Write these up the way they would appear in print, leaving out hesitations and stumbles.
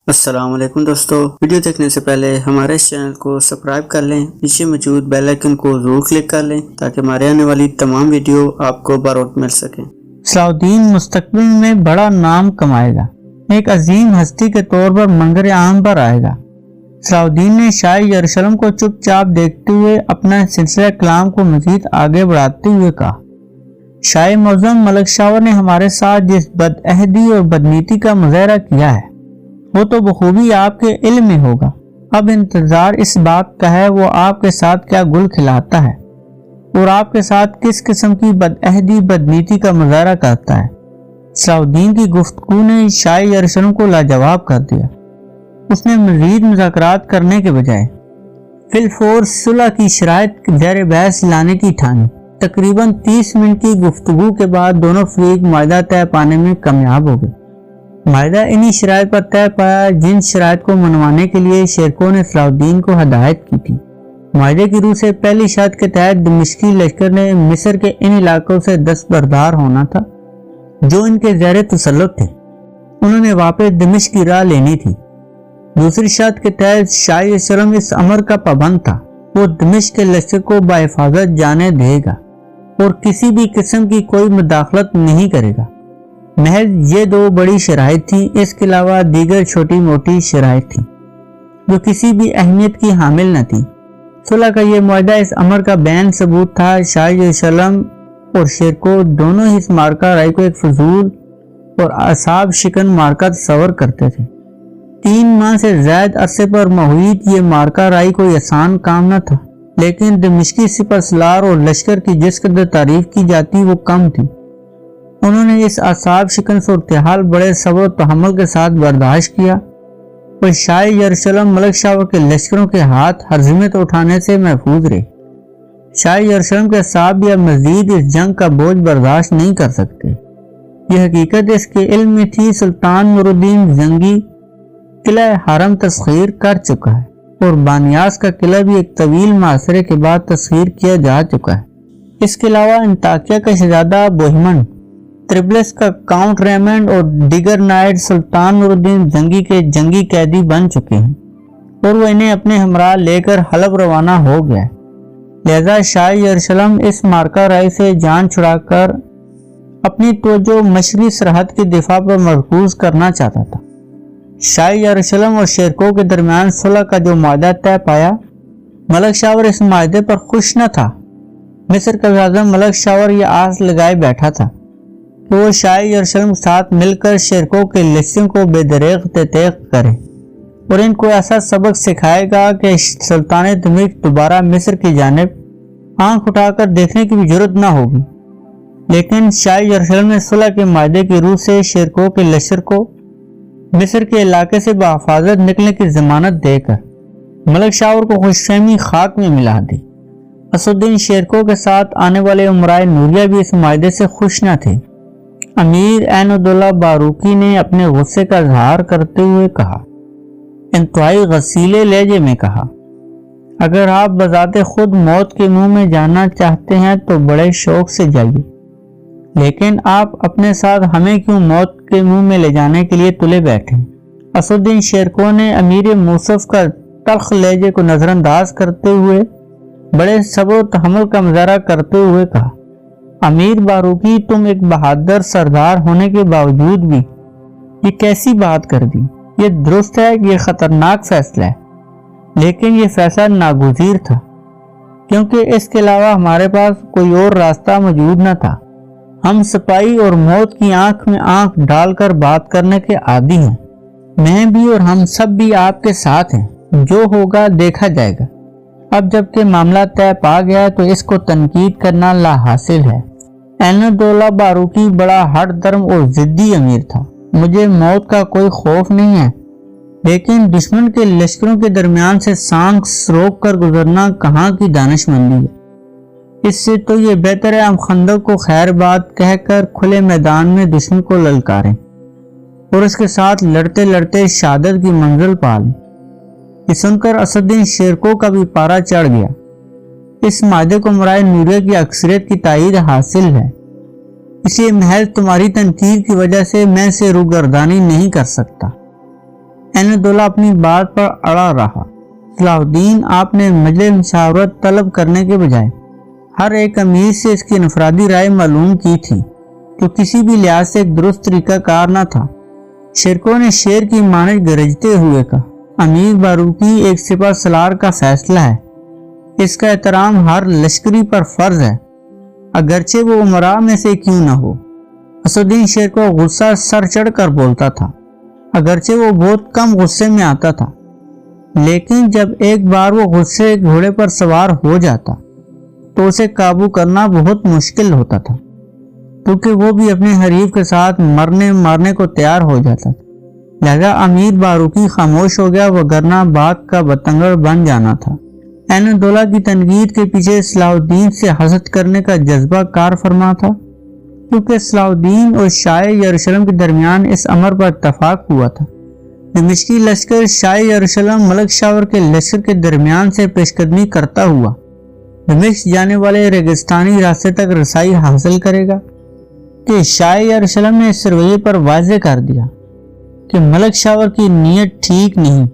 السلام علیکم دوستو، ویڈیو دیکھنے سے پہلے ہمارے اس چینل کو سبسکرائب کر لیں، پیچھے موجود بیل آئیکن کو ضرور کلک کر لیں تاکہ ہمارے آنے والی تمام ویڈیو آپ کو بر وقت مل سکیں۔ صلاح الدین مستقبل میں بڑا نام کمائے گا، ایک عظیم ہستی کے طور پر منظر عام پر آئے گا۔ صلاح الدین نے شاہ یروشلم کو چپ چاپ دیکھتے ہوئے اپنا سلسلہ کلام کو مزید آگے بڑھاتے ہوئے کہا، شاہ معظم ملک شاور نے ہمارے ساتھ جس بدعہدی اور بدنیتی کا مظاہرہ کیا ہے وہ تو بخوبی آپ کے علم میں ہوگا۔ اب انتظار اس بات کا ہے وہ آپ کے ساتھ کیا گل کھلاتا ہے اور آپ کے ساتھ کس قسم کی بدعہدی بدنیتی کا مظاہرہ کرتا ہے۔ صلاح الدین کی گفتگو نے شاہ یروشلم کو لاجواب کر دیا۔ اس نے مزید مذاکرات کرنے کے بجائے فی الفور صلح کی شرائط زیر بحث لانے کی ٹھانی۔ تقریباً 30 منٹ کی گفتگو کے بعد دونوں فریق معاہدہ طے پانے میں کامیاب ہو گئے۔ معاہدہ انہی شرائط پر طے پایا جن شرائط کو منوانے کے لیے شیرکو نے صلاح الدین کو ہدایت کی تھی۔ معاہدے کی روح سے پہلی شرط کے تحت دمشقی لشکر نے مصر کے ان علاقوں سے دستبردار ہونا تھا جو ان کے زیر تسلط تھے، انہوں نے واپس دمشق کی راہ لینی تھی۔ دوسری شرط کے تحت شاہ یروشلم اس امر کا پابند تھا، وہ دمشق کے لشکر کو بحفاظت جانے دے گا اور کسی بھی قسم کی کوئی مداخلت نہیں کرے گا۔ محض یہ دو بڑی شرائط تھیں، اس کے علاوہ دیگر چھوٹی موٹی شرائط تھیں جو کسی بھی اہمیت کی حامل نہ تھی۔ صلح کا یہ معاہدہ اس امر کا بین ثبوت تھا۔ شاہ یروشلم اور شیرکو دونوں ہی اس مارکہ رائی کو ایک فضول اور اعصاب شکن مارکہ تصور کرتے تھے۔ 3 ماہ سے زائد عرصے پر محیط یہ مارکہ رائی کوئی آسان کام نہ تھا، لیکن دمشقی سپہ سالار اور لشکر کی جس قدر تعریف کی جاتی وہ کم تھی۔ انہوں نے اس اعصاب شکن صورتحال بڑے صبر و تحمل کے ساتھ برداشت کیا اور شاہ یروشلم ملک شاور کے لشکروں کے ہاتھ ہرزمت اٹھانے سے محفوظ رہے۔ شاہ یروشلم کے اعصاب یا مزید اس جنگ کا بوجھ برداشت نہیں کر سکتے۔ یہ حقیقت اس کے علم میں تھی۔ سلطان نور الدین زنگی قلعہ حرم تسخیر کر چکا ہے اور بانیاس کا قلعہ بھی ایک طویل معاشرے کے بعد تسخیر کیا جا چکا ہے۔ اس کے علاوہ انطاکیہ کا شہزادہ بوہیمنڈ، طرابلس کا کاؤنٹ ریمنڈ اور دیگر نائٹ سلطان نور الدین زنگی کے جنگی قیدی بن چکے ہیں اور وہ انہیں اپنے ہمراہ لے کر حلب روانہ ہو گیا ہے۔ لہذا شاہ یروشلم اس مارکہ رائی سے جان چھڑا کر اپنی توجہ مشرقی سرحد کی دفاع پر مرکوز کرنا چاہتا تھا۔ شاہ یروشلم اور شیرکو کے درمیان صلح کا جو معاہدہ طے پایا، ملک شاور اس معاہدے پر خوش نہ تھا۔ مصر کا اعظم ملک شاور یہ آس لگائے بیٹھا تھا کہ وہ شاہ یروشلم کے ساتھ مل کر شیرکو کے لشکروں کو بے دریغ تیغ کرے اور ان کو ایسا سبق سکھائے گا کہ سلطان دمشق دوبارہ مصر کی جانب آنکھ اٹھا کر دیکھنے کی بھی جرت نہ ہوگی۔ لیکن شاہ یروشلم نے صلح کے معاہدے کی روح سے شیرکو کے لشکر کو مصر کے علاقے سے بحفاظت نکلنے کی ضمانت دے کر ملک شاور کو خوش فہمی خاک میں ملا دی۔ اسد الدین شیرکو کے ساتھ آنے والے امرائے نوریہ بھی اس معاہدے سے خوش نہ تھے۔ امیر عین الدولہ باروکی نے اپنے غصے کا اظہار کرتے ہوئے کہا، انتہائی غصیلے لہجے میں کہا، اگر آپ بذات خود موت کے منہ میں جانا چاہتے ہیں تو بڑے شوق سے جائیے، لیکن آپ اپنے ساتھ ہمیں کیوں موت کے منہ میں لے جانے کے لیے تلے بیٹھے؟ اسد الدین شیرکو نے امیر موصف کا تلخ لہجے کو نظر انداز کرتے ہوئے بڑے صبر و تحمل کا مظاہرہ کرتے ہوئے کہا، امیر باروکی، تم ایک بہادر سردار ہونے کے باوجود بھی یہ کیسی بات کر دی؟ یہ درست ہے کہ یہ خطرناک فیصلہ ہے، لیکن یہ فیصلہ ناگزیر تھا کیونکہ اس کے علاوہ ہمارے پاس کوئی اور راستہ موجود نہ تھا۔ ہم سپاہی اور موت کی آنکھ میں آنکھ ڈال کر بات کرنے کے عادی ہیں۔ میں بھی اور ہم سب بھی آپ کے ساتھ ہیں، جو ہوگا دیکھا جائے گا۔ اب جب کہ معاملہ طے پا گیا تو اس کو تنقید کرنا لا حاصل ہے۔ عین الدولہ باروکی بڑا ہٹ درم اور ضدی امیر تھا۔ مجھے موت کا کوئی خوف نہیں ہے، لیکن دشمن کے لشکروں کے درمیان سے سانگ روک کر گزرنا کہاں کی دانش مندی ہے؟ اس سے تو یہ بہتر ہے ہم خندق کو خیر بات کہہ کر کھلے میدان میں دشمن کو للکاریں اور اس کے ساتھ لڑتے لڑتے شہادت کی منزل پا لیں۔ یہ سن کر اسد الدین شیرکو کا بھی پارا چڑھ گیا۔ اس معاہدے کو امرائے نوریہ کی اکثریت کی تائید حاصل ہے، اس لیے محض تمہاری تنقید کی وجہ سے میں اسے روگردانی نہیں کر سکتا۔ عین الدولہ اپنی بات پر اڑا رہا۔ صلاح الدین آپ نے مجلس مشاورت طلب کرنے کے بجائے ہر ایک امیر سے اس کی انفرادی رائے معلوم کی تھی، جو کسی بھی لحاظ سے ایک درست طریقہ کار نہ تھا۔ شیرکو نے شیر کی مانند گرجتے ہوئے کہا، امیر باروکی ایک سپہ سالار کا فیصلہ ہے، اس کا احترام ہر لشکری پر فرض ہے، اگرچہ وہ امراء میں سے کیوں نہ ہو۔ اسدالدین شیرکو غصہ سر چڑھ کر بولتا تھا، اگرچہ وہ بہت کم غصے میں آتا تھا، لیکن جب ایک بار وہ غصے گھوڑے پر سوار ہو جاتا تو اسے قابو کرنا بہت مشکل ہوتا تھا، کیونکہ وہ بھی اپنے حریف کے ساتھ مارنے کو تیار ہو جاتا تھا۔ لہذا امیر باروکی خاموش ہو گیا، وگرنہ بات کا بتنگڑ بن جانا تھا۔ عین الدولہ کی تنقید کے پیچھے صلاح الدین سے حسد کرنے کا جذبہ کار فرما تھا، کیونکہ صلاح الدین اور شاہ یروشلم کے درمیان اس امر پر اتفاق ہوا تھا۔ دمشقی لشکر شاہ یروشلم ملک شاور کے لشکر کے درمیان سے پیش قدمی کرتا ہوا دمشق جانے والے ریگستانی راستے تک رسائی حاصل کرے گا، کہ شاہ یروشلم نے اس رویے پر واضح کر دیا کہ ملک شاور کی نیت ٹھیک نہیں،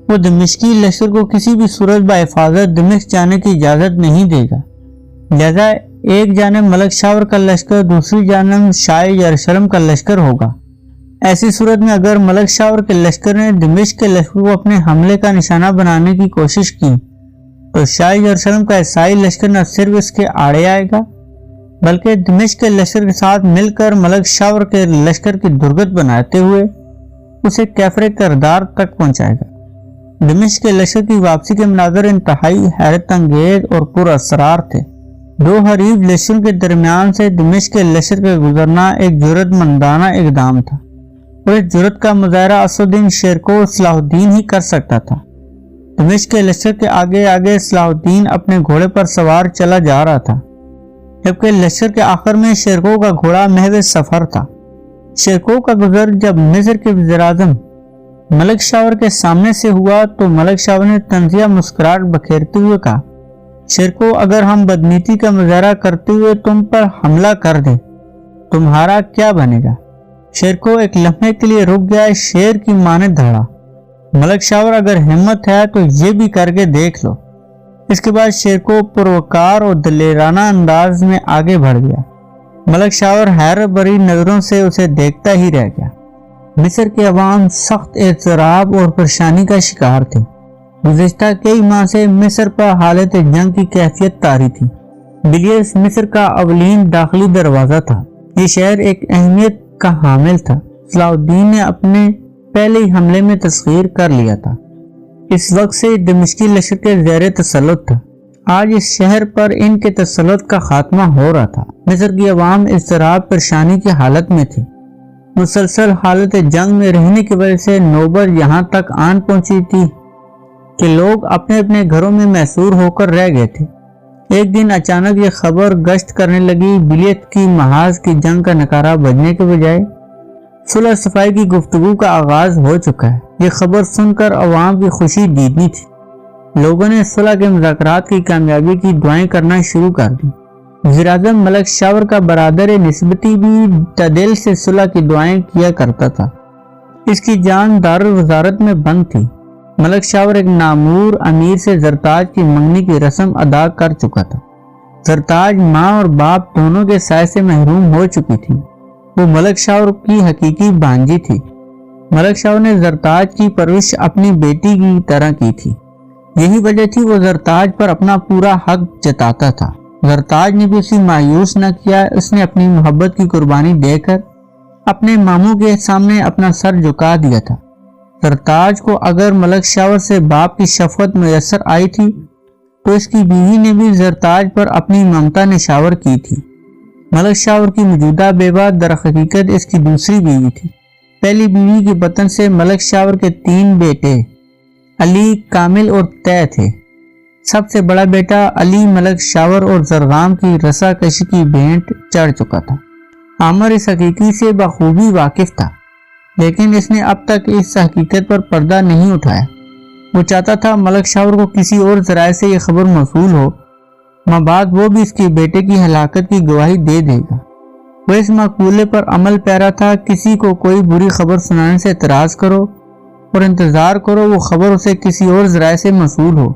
وہ دمشقی لشکر کو کسی بھی صورت بحفاظت دمشق جانے کی اجازت نہیں دے گا۔ لہذا ایک جانب ملک شاور کا لشکر، دوسری جانب شاہ یروشلم کا لشکر ہوگا۔ ایسی صورت میں اگر ملک شاور کے لشکر نے دمشق کے لشکر کو اپنے حملے کا نشانہ بنانے کی کوشش کی تو شاہ یروشلم کا عیسائی لشکر نہ صرف اس کے آڑے آئے گا بلکہ دمشق کے لشکر کے ساتھ مل کر ملک شاور کے لشکر کی درگت بناتے ہوئے اسے کیفر کردار تک پہنچائے گا۔ دمشق کے لشکر کی واپسی کے مناظر انتہائی حیرت انگیز اور پر اسرار تھے۔ دو حریف لشکروں کے درمیان سے دمشق کے لشکر کا گزرنا ایک جرأت مندانہ اقدام تھا، اور اس جرأت کا مظاہرہ اسدالدین شیرکو صلاح الدین ہی کر سکتا تھا۔ دمشق کے لشکر کے آگے آگے صلاح الدین اپنے گھوڑے پر سوار چلا جا رہا تھا، جبکہ لشکر کے آخر میں شیرکو کا گھوڑا محو سفر تھا۔ شیرکو کا گزر جب مصر کے وزیر اعظم ملک شاور کے سامنے سے ہوا تو ملک شاور نے طنزیہ مسکراہٹ بکھیرتے ہوئے کہا، شیرکو، اگر ہم بدنیتی کا مظاہرہ کرتے ہوئے تم پر حملہ کر دیں تمہارا کیا بنے گا؟ شیرکو ایک لمحے کے لیے رک گیا، شیر کی مانند دھڑا، ملک شاور اگر ہمت ہے تو یہ بھی کر کے دیکھ لو۔ اس کے بعد شیرکو پروکار اور دلیرانہ انداز میں آگے بڑھ گیا۔ ملک شاور حیرت بھری نظروں سے اسے دیکھتا ہی رہ گیا۔ مصر کے عوام سخت اضطراب اور پریشانی کا شکار تھے۔ گزشتہ کئی ماہ سے مصر پر حالت جنگ کی کیفیت طاری تھی۔ بلیس مصر کا اولین داخلی دروازہ تھا۔ یہ شہر ایک اہمیت کا حامل تھا۔ صلاح الدین نے اپنے پہلے ہی حملے میں تسخیر کر لیا تھا۔ اس وقت سے دمشقی لشکر کے زیر تسلط تھا۔ آج اس شہر پر ان کے تسلط کا خاتمہ ہو رہا تھا۔ مصر کی عوام اضطراب پریشانی کی حالت میں تھی۔ مسلسل حالت جنگ میں رہنے کی وجہ سے نوبت یہاں تک آن پہنچی تھی کہ لوگ اپنے اپنے گھروں میں محصور ہو کر رہ گئے تھے۔ ایک دن اچانک یہ خبر گشت کرنے لگی، بلیت کی محاذ کی جنگ کا نکارہ بجنے کے بجائے صلح صفائی کی گفتگو کا آغاز ہو چکا ہے۔ یہ خبر سن کر عوام کی خوشی دیدنی تھی۔ لوگوں نے صلح کے مذاکرات کی کامیابی کی دعائیں کرنا شروع کر دی۔ وزیر اعظم ملک شاور کا برادر نسبتی بھی دل سے صلح کی دعائیں کیا کرتا تھا۔ اس کی جان دارالوزارت میں بند تھی۔ ملک شاور ایک نامور امیر سے زرتاج کی منگنی کی رسم ادا کر چکا تھا۔ زرتاج ماں اور باپ دونوں کے سائے سے محروم ہو چکی تھی۔ وہ ملک شاور کی حقیقی بانجی تھی۔ ملک شاور نے زرتاج کی پرورش اپنی بیٹی کی طرح کی تھی۔ یہی وجہ تھی وہ زرتاج پر اپنا پورا حق جتاتا تھا۔ زرتاج نے بھی اسے مایوس نہ کیا۔ اس نے اپنی محبت کی قربانی دے کر اپنے ماموں کے سامنے اپنا سر جھکا دیا تھا۔ زرتاج کو اگر ملک شاور سے باپ کی شفقت میسر آئی تھی تو اس کی بیوی نے بھی زرتاج پر اپنی ممتا نشاور کی تھی۔ ملک شاور کی موجودہ بیوہ در حقیقت اس کی دوسری بیوی تھی۔ پہلی بیوی کے بطن سے ملک شاور کے 3 بیٹے علی، کامل اور طے تھے۔ سب سے بڑا بیٹا علی ملک شاور اور زرغام کی رسا کشی کی بھینٹ چڑھ چکا تھا۔ عامر اس حقیقت سے بخوبی واقف تھا، لیکن اس نے اب تک اس حقیقت پر پردہ نہیں اٹھایا۔ وہ چاہتا تھا ملک شاور کو کسی اور ذرائع سے یہ خبر موصول ہو، مابعد وہ بھی اس کے بیٹے کی ہلاکت کی گواہی دے دے گا۔ وہ اس مقولے پر عمل پیرا تھا، کسی کو کوئی بری خبر سنانے سے اعتراض کرو اور انتظار کرو وہ خبر اسے کسی اور ذرائع سے موصول ہو۔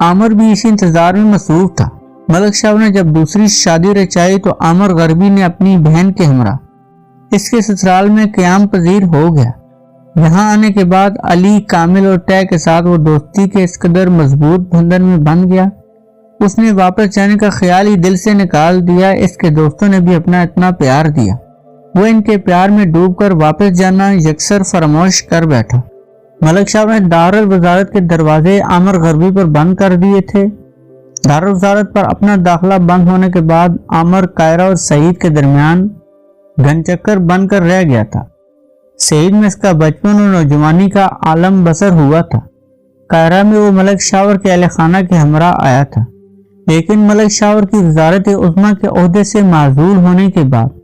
عامر بھی اسی انتظار میں مصروف تھا۔ ملک شاور نے جب دوسری شادی رچائی تو عامر غربی نے اپنی بہن کے ہمراہ اس کے سسرال میں قیام پذیر ہو گیا۔ یہاں آنے کے بعد علی، کامل اور طے کے ساتھ وہ دوستی کے اس قدر مضبوط بندھن میں بندھ گیا، اس نے واپس جانے کا خیال ہی دل سے نکال دیا۔ اس کے دوستوں نے بھی اپنا اتنا پیار دیا، وہ ان کے پیار میں ڈوب کر واپس جانا یکسر فراموش کر بیٹھا۔ ملک شاور نے دارالوزارت کے دروازے عامر غربی پر بند کر دیے تھے۔ دارالوزارت پر اپنا داخلہ بند ہونے کے بعد عامر قاہرہ اور سعید کے درمیان گھن چکر بن کر رہ گیا تھا۔ سعید میں اس کا بچپن اور نوجوانی کا عالم بسر ہوا تھا۔ قاہرہ میں وہ ملک شاور کے اہل خانہ کے ہمراہ آیا تھا، لیکن ملک شاور کی وزارت عظمیٰ کے عہدے سے معزول ہونے کے بعد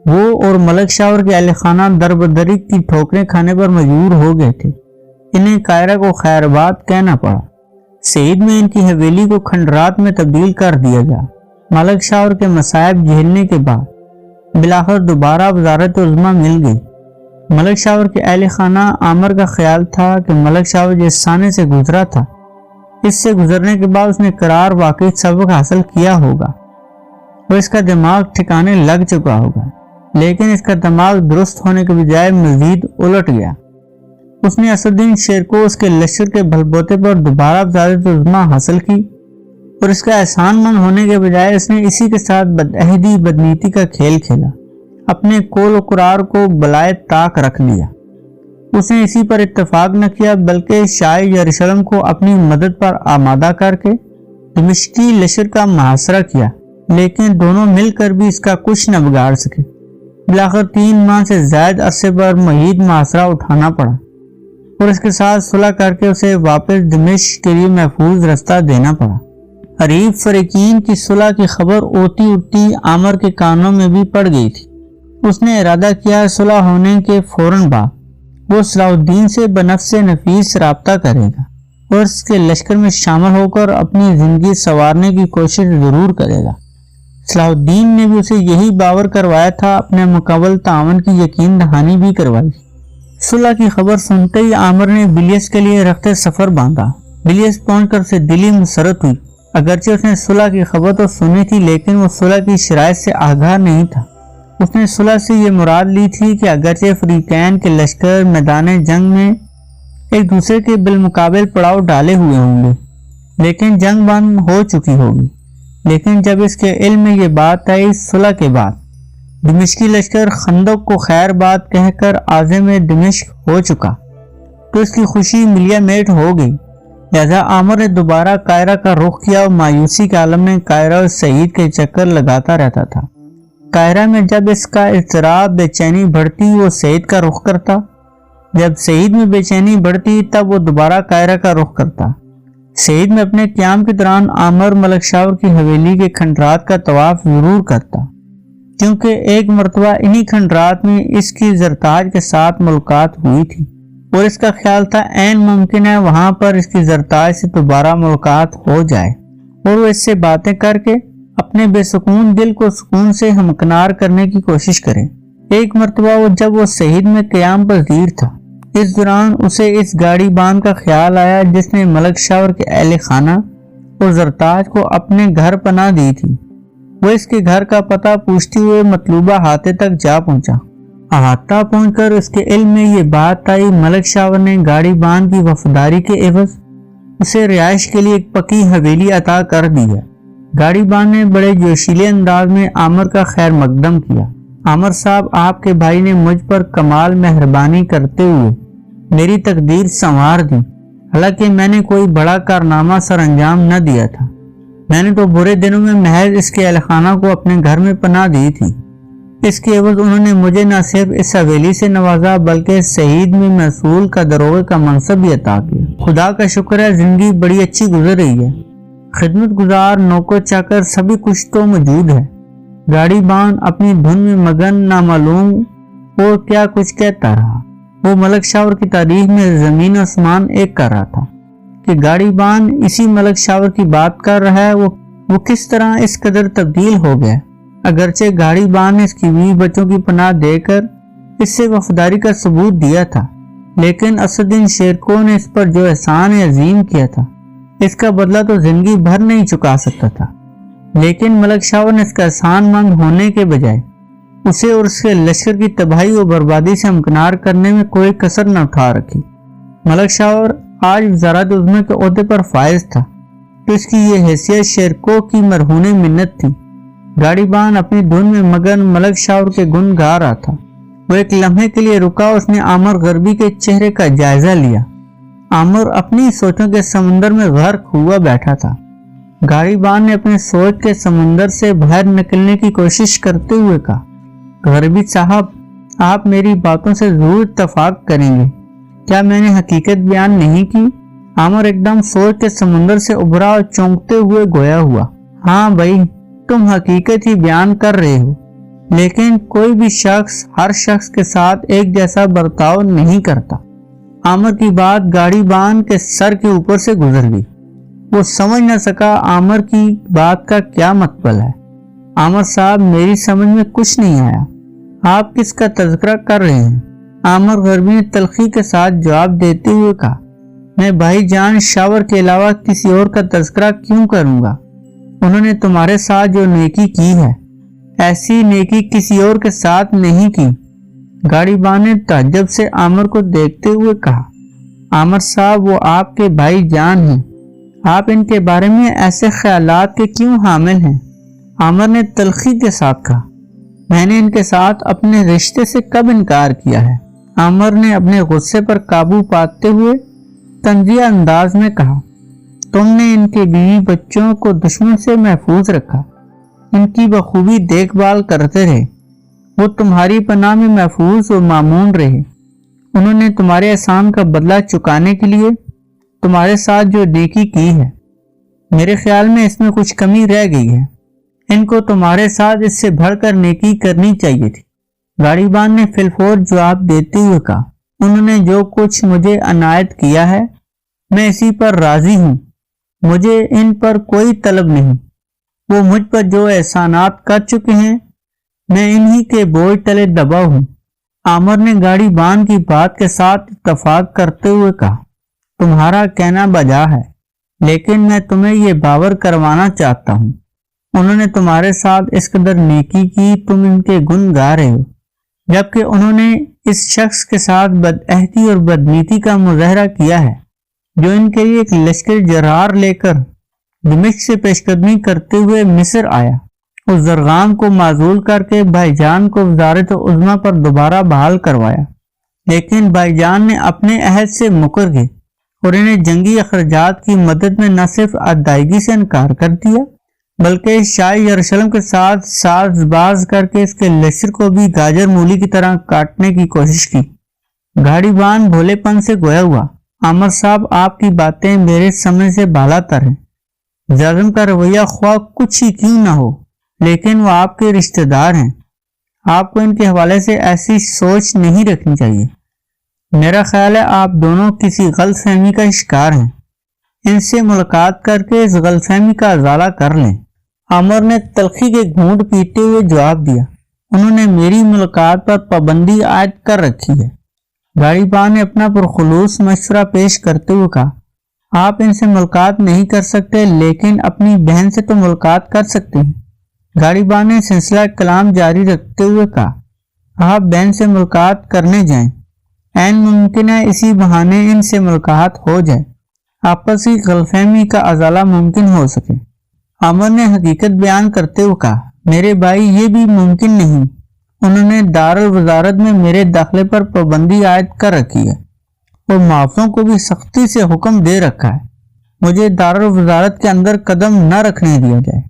وہ اور ملک شاور کے اہل خانہ دربدری کی ٹھوکریں کھانے پر مجبور ہو گئے تھے۔ انہیں قاہرہ کو خیرآباد کہنا پڑا۔ سعید میں ان کی حویلی کو کھنڈرات میں تبدیل کر دیا گیا۔ ملک شاور کے مصائب جھیلنے کے بعد بالآخر دوبارہ وزارت عظمیٰ مل گئی۔ ملک شاور کے اہل خانہ عامر کا خیال تھا کہ ملک شاور جس سانے سے گزرا تھا، اس سے گزرنے کے بعد اس نے قرار واقعی سبق حاصل کیا ہوگا اور اس کا دماغ ٹھکانے لگ چکا ہوگا، لیکن اس کا دماغ درست ہونے کے بجائے مزید الٹ گیا۔ اس نے اسدالدین شیر کو اس کے لشکر کے بھلبوتے پر دوبارہ وزارت عظمیٰ حاصل کی اور اس کا احسان مند ہونے کے بجائے اس نے اسی کے ساتھ بدعہدی بدنیتی کا کھیل کھیلا، اپنے قول و قرار کو بلائے طاق رکھ لیا۔ اس نے اسی پر اتفاق نہ کیا بلکہ شاہ یروشلم کو اپنی مدد پر آمادہ کر کے دمشقی لشکر کا محاصرہ کیا، لیکن دونوں مل کر بھی اس کا کچھ نہ بگاڑ سکے۔ بالآخر 3 ماہ سے زائد عرصے پر مزید محاصرہ اٹھانا پڑا اور اس کے ساتھ صلح کر کے اسے واپس دمشق کے لیے محفوظ رستہ دینا پڑا۔ حریف فریقین کی صلح کی خبر اوتی اٹھتی عامر کے کانوں میں بھی پڑ گئی تھی۔ اس نے ارادہ کیا صلح ہونے کے فوراً بعد وہ صلاح الدین سے بنفس نفیس رابطہ کرے گا اور اس کے لشکر میں شامل ہو کر اپنی زندگی سنوارنے کی کوشش ضرور کرے گا۔ صلاح الدین نے بھی اسے یہی باور کروایا تھا، اپنے مکمل تعاون کی یقین دہانی بھی کروائی۔ صلح کی خبر سنتے ہی عامر نے بلیس کے لیے رخت سفر باندھا۔ بلیس پہنچ کر اسے دلی مسرت ہوئی۔ اگرچہ اس نے صلح کی خبر تو سنی تھی، لیکن وہ صلح کی شرائط سے آگاہ نہیں تھا۔ اس نے صلح سے یہ مراد لی تھی کہ اگرچہ فریقین کے لشکر میدان جنگ میں ایک دوسرے کے بالمقابل پڑاؤ ڈالے ہوئے ہوں گے، لیکن جنگ بند ہو چکی ہوگی۔ لیکن جب اس کے علم میں یہ بات آئی صلح کے بعد دمشقی لشکر خندق کو خیر بات کہہ کر عازم دمشق ہو چکا تو اس کی خوشی ملیا میٹ ہو گئی۔ لہذا عامر نے دوبارہ قاہرہ کا رخ کیا اور مایوسی کے عالم میں قاہرہ اور سعید کے چکر لگاتا رہتا تھا۔ قاہرہ میں جب اس کا اضطراب بے چینی بڑھتی وہ سعید کا رخ کرتا، جب سعید میں بے چینی بڑھتی تب وہ دوبارہ قاہرہ کا رخ کرتا۔ سعید میں اپنے قیام کے دوران عامر ملک شاور کی حویلی کے کھنڈرات کا طواف ضرور کرتا، کیونکہ ایک مرتبہ انہی کھنڈرات میں اس کی زرتاج کے ساتھ ملاقات ہوئی تھی اور اس کا خیال تھا عین ممکن ہے وہاں پر اس کی زرتاج سے دوبارہ ملاقات ہو جائے اور وہ اس سے باتیں کر کے اپنے بے سکون دل کو سکون سے ہمکنار کرنے کی کوشش کرے۔ ایک مرتبہ جب وہ سعید میں قیام پذیر تھا، اس دوران اسے اس گاڑی بان کا خیال آیا جس نے ملک شاور کے اہل خانہ اور زرتاج کو اپنے گھر پناہ دی تھی۔ وہ اس کے گھر کا پتہ پوچھتے ہوئے مطلوبہ احاطے تک جا پہنچا۔ احاطہ پہنچ کر اس کے علم میں یہ بات آئی ملک شاور نے گاڑی بان کی وفاداری کے عوض اسے رہائش کے لیے ایک پکی حویلی عطا کر دی ہے۔ گاڑی بان نے بڑے جوشیلے انداز میں عامر کا خیر مقدم کیا۔ عامر صاحب، آپ کے بھائی نے مجھ پر کمال مہربانی کرتے ہوئے میری تقدیر سنوار دی، حالانکہ میں نے کوئی بڑا کارنامہ سر انجام نہ دیا تھا۔ میں نے تو برے دنوں میں محض اس کے اہل خانہ کو اپنے گھر میں پناہ دی تھی۔ اس کے عوض انہوں نے مجھے نہ صرف اس حویلی سے نوازا بلکہ سعید میں محصول کا دروغے کا منصب بھی عطا کیا۔ خدا کا شکر ہے زندگی بڑی اچھی گزر رہی ہے۔ خدمت گزار، نوکر چاکر سبھی کچھ تو موجود ہے۔ گاڑی بان اپنی دھن میں مگن نامعلوم اور کیا کچھ کہتا رہا۔ وہ ملک شاور کی تاریخ میں زمین و آسمان ایک کر رہا تھا کہ گاڑی بان اسی ملک شاور کی بات کر رہا ہے، وہ کس طرح اس قدر تبدیل ہو گیا۔ اگرچہ گاڑی بان نے اس کی 20 بچوں کی پناہ دے کر اس سے وفاداری کا ثبوت دیا تھا، لیکن اسدالدین شیرکو نے اس پر جو احسان عظیم کیا تھا اس کا بدلہ تو زندگی بھر نہیں چکا سکتا تھا، لیکن ملک شاور نے اس کا احسان مند ہونے کے بجائے اسے اور اس کے لشکر کی تباہی و بربادی سے امکنار کرنے میں کوئی کسر نہ اٹھا رکھی۔ ملک شاور آج وزارت عظمیٰ کے عہدے پر فائز تھا تو اس کی یہ حیثیت شیرکو کی مرہون منت تھی۔ گاڑی بان اپنی دھن میں مگن ملک شاور کے گن گا رہا تھا۔ وہ ایک لمحے کے لیے رکا، اس نے عامر غربی کے چہرے کا جائزہ لیا۔ عامر اپنی سوچوں کے سمندر میں غرق ہوا بیٹھا تھا۔ گاڑی بان نے اپنے سوچ کے سمندر سے باہر نکلنے کی کوشش کرتے ہوئے کہا، غربی صاحب، آپ میری باتوں سے ضرور اتفاق کریں گے، کیا میں نے حقیقت بیان نہیں کی؟ عامر ایک دم سوچ کے سمندر سے ابھرا اور چونکتے ہوئے گویا ہوا، ہاں بھائی، تم حقیقت ہی بیان کر رہے ہو، لیکن کوئی بھی شخص ہر شخص کے ساتھ ایک جیسا برتاؤ نہیں کرتا۔ عامر کی بات گاڑی بان کے سر کے اوپر سے گزر گئی۔ وہ سمجھ نہ سکا عامر کی بات کا کیا مطلب ہے۔ عامر صاحب، میری سمجھ میں کچھ نہیں آیا، آپ کس کا تذکرہ کر رہے ہیں؟ عامر غربی نے تلخی کے ساتھ جواب دیتے ہوئے کہا، میں بھائی جان شاور کے علاوہ کسی اور کا تذکرہ کیوں کروں گا؟ انہوں نے تمہارے ساتھ جو نیکی کی ہے ایسی نیکی کسی اور کے ساتھ نہیں کی۔ گاڑی بان نے تعجب سے عامر کو دیکھتے ہوئے کہا، عامر صاحب، وہ آپ کے بھائی جان ہیں، آپ ان کے بارے میں ایسے خیالات کے کیوں حامل ہیں؟ عامر نے تلخی کے ساتھ کہا، میں نے ان کے ساتھ اپنے رشتے سے کب انکار کیا ہے؟ عامر نے اپنے غصے پر قابو پاتے ہوئے طنزیہ انداز میں کہا، تم نے ان کے بیوی بچوں کو دشمن سے محفوظ رکھا، ان کی بخوبی دیکھ بھال کرتے رہے، وہ تمہاری پناہ میں محفوظ و مامون رہے۔ انہوں نے تمہارے احسان کا بدلہ چکانے کے لیے تمہارے ساتھ جو نیکی کی ہے، میرے خیال میں اس میں کچھ کمی رہ گئی ہے، ان کو تمہارے ساتھ اس سے بڑھ کر نیکی کرنی چاہیے تھی۔ گاڑی بان نے فی الفور جواب دیتے ہوئے کہا، انہوں نے جو کچھ مجھے عنایت کیا ہے میں اسی پر راضی ہوں، مجھے ان پر کوئی طلب نہیں۔ وہ مجھ پر جو احسانات کر چکے ہیں میں انہی کے بوجھ تلے دبا ہوں۔ عامر نے گاڑی بان کی بات کے ساتھ اتفاق کرتے ہوئے کہا، تمہارا کہنا بجا ہے، لیکن میں تمہیں یہ باور کروانا چاہتا ہوں، انہوں نے تمہارے ساتھ اس قدر نیکی کی تم ان کے گن گا رہے ہو، جبکہ انہوں نے اس شخص کے ساتھ بدعہدی اور بدنیتی کا مظاہرہ کیا ہے جو ان کے لیے ایک لشکر جرار لے کر دمشق سے پیش قدمی کرتے ہوئے مصر آیا، اس زرغام کو معزول کر کے بھائی جان کو وزارت عظمیٰ پر دوبارہ بحال کروایا، لیکن بھائی جان نے اپنے عہد سے مکر گئے اور انہیں جنگی اخراجات کی مدد میں نہ صرف ادائیگی سے انکار کر دیا بلکہ شاہ یروشلم کے ساتھ ساز باز کر کے اس کے لشکر کو بھی گاجر مولی کی طرح کاٹنے کی کوشش کی۔ گاڑی بان بھولے پن سے گویا ہوا، عامر صاحب، آپ کی باتیں میرے سمجھ سے بالا تر ہیں۔ اعظم کا رویہ خواہ کچھ ہی کیوں نہ ہو، لیکن وہ آپ کے رشتہ دار ہیں، آپ کو ان کے حوالے سے ایسی سوچ نہیں رکھنی چاہیے۔ میرا خیال ہے آپ دونوں کسی غلط فہمی کا شکار ہیں، ان سے ملاقات کر کے اس غلط فہمی کا ازالہ کر لیں۔ عامر نے تلخی کے گھونٹ پیتے ہوئے جواب دیا، انہوں نے میری ملاقات پر پابندی عائد کر رکھی ہے۔ گاڑی بان نے اپنا پرخلوص مشورہ پیش کرتے ہوئے کہا، آپ ان سے ملاقات نہیں کر سکتے لیکن اپنی بہن سے تو ملاقات کر سکتے ہیں۔ گاڑی بان نے سلسلہ کلام جاری رکھتے ہوئے کہا، آپ بہن سے ملاقات کرنے جائیں، عین ممکن ہے اسی بہانے ان سے ملاقات ہو جائے، آپسی غلط فہمی کا ازالہ ممکن ہو سکے۔ عامر نے حقیقت بیان کرتے ہوئے کہا، میرے بھائی، یہ بھی ممکن نہیں، انہوں نے دارالوزارت میں میرے داخلے پر پابندی عائد کر رکھی ہے اور معافوں کو بھی سختی سے حکم دے رکھا ہے، مجھے دارالوزارت کے اندر قدم نہ رکھنے دیا جائے۔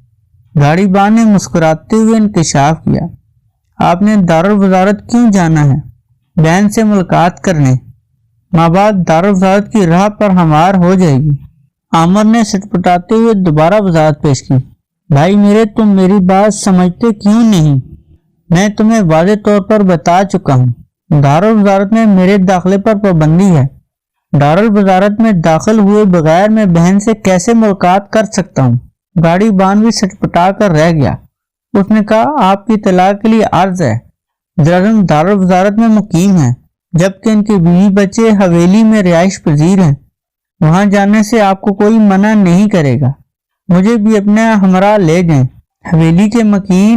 گاڑی بان نے مسکراتے ہوئے انکشاف کیا، آپ نے دارالوزارت کیوں جانا ہے؟ بہن سے ملاقات کرنے، ماں بعد دارالوزارت کی راہ پر ہموار ہو جائے گی۔ عامر نے سٹپٹاتے ہوئے دوبارہ وضاحت پیش کی، بھائی میرے، تم میری بات سمجھتے کیوں نہیں؟ میں تمہیں واضح طور پر بتا چکا ہوں، دارالوزارت میں میرے داخلے پر پابندی ہے، دارالوزارت میں داخل ہوئے بغیر میں بہن سے کیسے ملاقات کر سکتا ہوں؟ گاڑی بان بھی سٹپٹا کر رہ گیا۔ اس نے کہا، آپ کی اطلاع کے لیے عرض ہے، اعظم دارالوزارت میں مقیم ہے، جبکہ ان کے بیوی بچے حویلی میں رہائش پذیر ہیں، وہاں جانے سے آپ کو کوئی منع نہیں کرے گا، مجھے بھی اپنے ہمراہ لے جائیں۔ حویلی کے مکین۔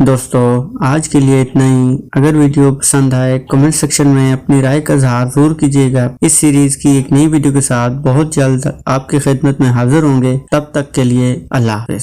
دوستو آج کے لیے اتنا ہی۔ اگر ویڈیو پسند آئے کمنٹ سیکشن میں اپنی رائے کا اظہار ضرور کیجیے گا۔ اس سیریز کی ایک نئی ویڈیو کے ساتھ بہت جلد آپ کی خدمت میں حاضر ہوں گے، تب تک کے لیے اللہ حافظ۔